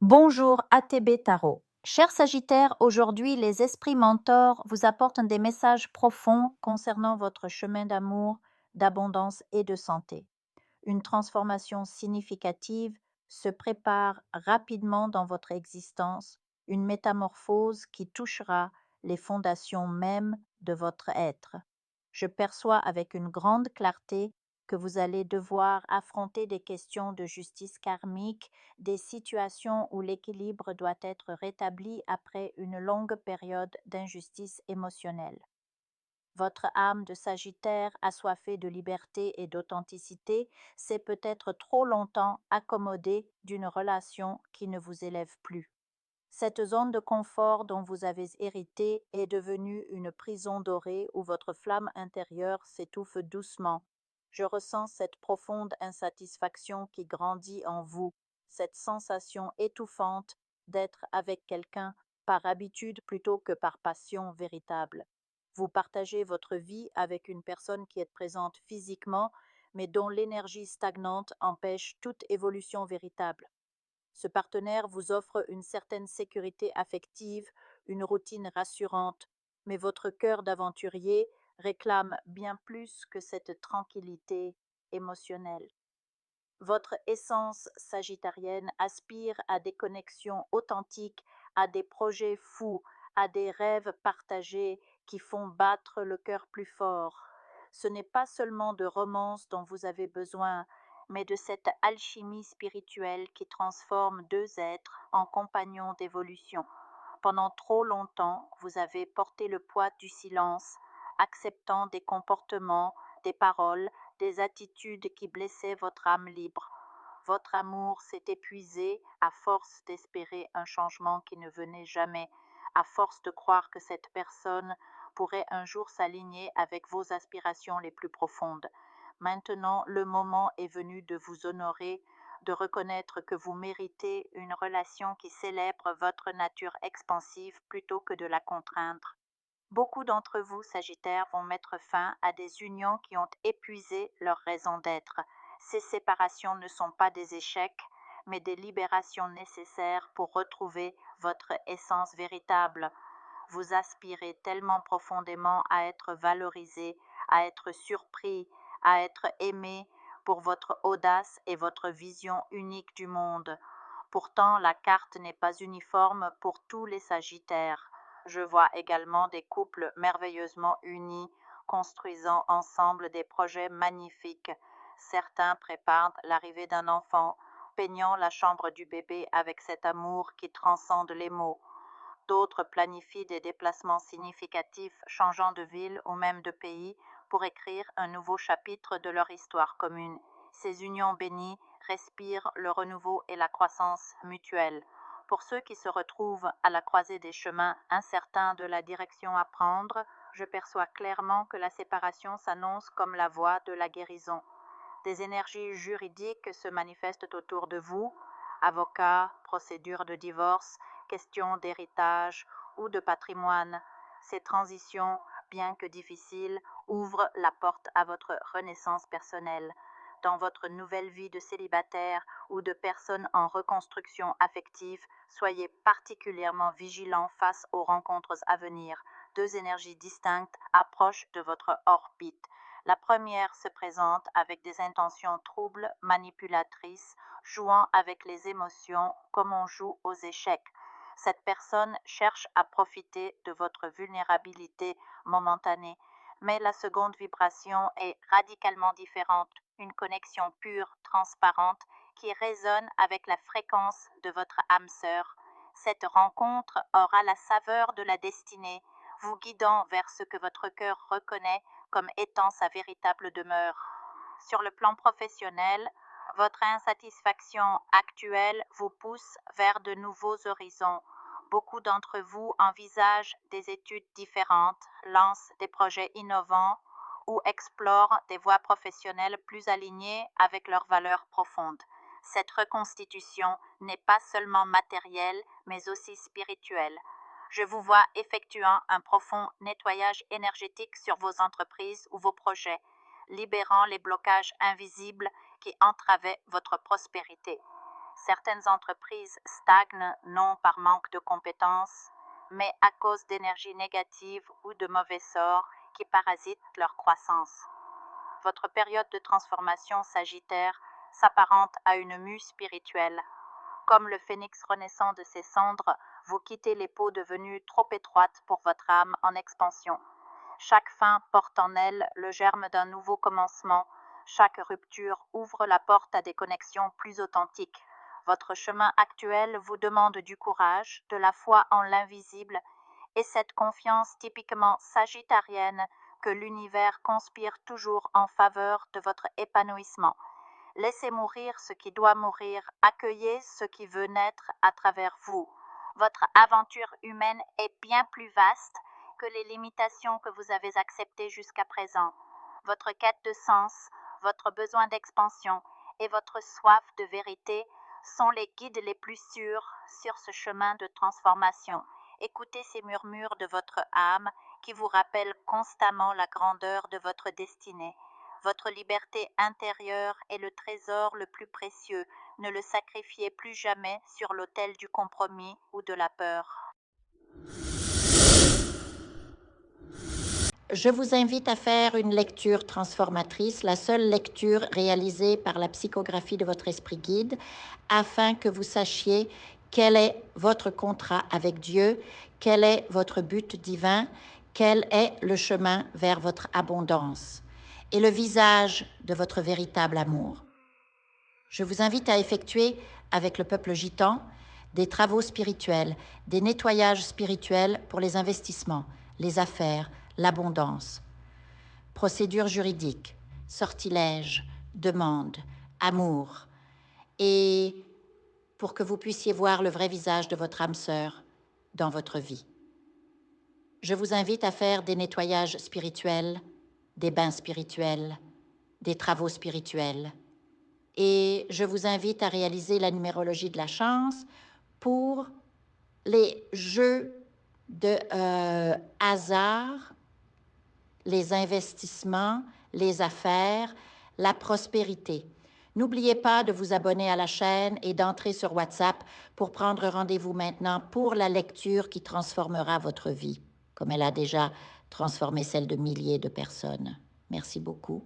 Bonjour ATB Tarot. Cher Sagittaire, aujourd'hui les esprits mentors vous apportent des messages profonds concernant votre chemin d'amour, d'abondance et de santé. Une transformation significative se prépare rapidement dans votre existence, une métamorphose qui touchera les fondations mêmes de votre être. Je perçois avec une grande clarté que vous allez devoir affronter des questions de justice karmique, des situations où l'équilibre doit être rétabli après une longue période d'injustice émotionnelle. Votre âme de Sagittaire, assoiffée de liberté et d'authenticité, s'est peut-être trop longtemps accommodée d'une relation qui ne vous élève plus. Cette zone de confort dont vous avez hérité est devenue une prison dorée où votre flamme intérieure s'étouffe doucement. Je ressens cette profonde insatisfaction qui grandit en vous, cette sensation étouffante d'être avec quelqu'un par habitude plutôt que par passion véritable. Vous partagez votre vie avec une personne qui est présente physiquement, mais dont l'énergie stagnante empêche toute évolution véritable. Ce partenaire vous offre une certaine sécurité affective, une routine rassurante, mais votre cœur d'aventurier réclame bien plus que cette tranquillité émotionnelle. Votre essence sagittarienne aspire à des connexions authentiques, à des projets fous, à des rêves partagés qui font battre le cœur plus fort. Ce n'est pas seulement de romance dont vous avez besoin, mais de cette alchimie spirituelle qui transforme deux êtres en compagnons d'évolution. Pendant trop longtemps, vous avez porté le poids du silence, acceptant des comportements, des paroles, des attitudes qui blessaient votre âme libre. Votre amour s'est épuisé à force d'espérer un changement qui ne venait jamais, à force de croire que cette personne pourrait un jour s'aligner avec vos aspirations les plus profondes. Maintenant, le moment est venu de vous honorer, de reconnaître que vous méritez une relation qui célèbre votre nature expansive plutôt que de la contraindre. Beaucoup d'entre vous, Sagittaires, vont mettre fin à des unions qui ont épuisé leur raison d'être. Ces séparations ne sont pas des échecs, mais des libérations nécessaires pour retrouver votre essence véritable. Vous aspirez tellement profondément à être valorisé, à être surpris, à être aimé pour votre audace et votre vision unique du monde. Pourtant, la carte n'est pas uniforme pour tous les Sagittaires. Je vois également des couples merveilleusement unis, construisant ensemble des projets magnifiques. Certains préparent l'arrivée d'un enfant, peignant la chambre du bébé avec cet amour qui transcende les mots. D'autres planifient des déplacements significatifs, changeant de ville ou même de pays pour écrire un nouveau chapitre de leur histoire commune. Ces unions bénies respirent le renouveau et la croissance mutuelle. Pour ceux qui se retrouvent à la croisée des chemins, incertains de la direction à prendre, je perçois clairement que la séparation s'annonce comme la voie de la guérison. Des énergies juridiques se manifestent autour de vous, avocats, procédures de divorce, questions d'héritage ou de patrimoine. Ces transitions, bien que difficiles, ouvrent la porte à votre renaissance personnelle. Dans votre nouvelle vie de célibataire ou de personne en reconstruction affective, soyez particulièrement vigilant face aux rencontres à venir. Deux énergies distinctes approchent de votre orbite. La première se présente avec des intentions troubles, manipulatrices, jouant avec les émotions comme on joue aux échecs. Cette personne cherche à profiter de votre vulnérabilité momentanée, mais la seconde vibration est radicalement différente, une connexion pure, transparente, qui résonne avec la fréquence de votre âme sœur. Cette rencontre aura la saveur de la destinée, vous guidant vers ce que votre cœur reconnaît comme étant sa véritable demeure. Sur le plan professionnel, votre insatisfaction actuelle vous pousse vers de nouveaux horizons. Beaucoup d'entre vous envisagent des études différentes, lancent des projets innovants ou explorent des voies professionnelles plus alignées avec leurs valeurs profondes. Cette reconstitution n'est pas seulement matérielle, mais aussi spirituelle. Je vous vois effectuant un profond nettoyage énergétique sur vos entreprises ou vos projets, libérant les blocages invisibles qui entravaient votre prospérité. Certaines entreprises stagnent non par manque de compétences, mais à cause d'énergie négative ou de mauvais sorts qui parasitent leur croissance. Votre période de transformation Sagittaire s'apparente à une mue spirituelle. Comme le phénix renaissant de ses cendres, vous quittez les peaux devenues trop étroites pour votre âme en expansion. Chaque fin porte en elle le germe d'un nouveau commencement. Chaque rupture ouvre la porte à des connexions plus authentiques. Votre chemin actuel vous demande du courage, de la foi en l'invisible et cette confiance typiquement sagittarienne que l'univers conspire toujours en faveur de votre épanouissement. Laissez mourir ce qui doit mourir, accueillez ce qui veut naître à travers vous. Votre aventure humaine est bien plus vaste que les limitations que vous avez acceptées jusqu'à présent. Votre quête de sens, votre besoin d'expansion et votre soif de vérité sont les guides les plus sûrs sur ce chemin de transformation. Écoutez ces murmures de votre âme qui vous rappellent constamment la grandeur de votre destinée. Votre liberté intérieure est le trésor le plus précieux. Ne le sacrifiez plus jamais sur l'autel du compromis ou de la peur. Je vous invite à faire une lecture transformatrice, la seule lecture réalisée par la psychographie de votre esprit guide, afin que vous sachiez quel est votre contrat avec Dieu, quel est votre but divin, quel est le chemin vers votre abondance et le visage de votre véritable amour. Je vous invite à effectuer avec le peuple gitan des travaux spirituels, des nettoyages spirituels pour les investissements, les affaires, l'abondance. Procédures juridiques, sortilèges, demandes, amour. Et pour que vous puissiez voir le vrai visage de votre âme sœur dans votre vie. Je vous invite à faire des nettoyages spirituels, des bains spirituels, des travaux spirituels. Et je vous invite à réaliser la numérologie de la chance pour les jeux de hasard, les investissements, les affaires, la prospérité. N'oubliez pas de vous abonner à la chaîne et d'entrer sur WhatsApp pour prendre rendez-vous maintenant pour la lecture qui transformera votre vie, comme elle a déjà transformé celle de milliers de personnes. Merci beaucoup.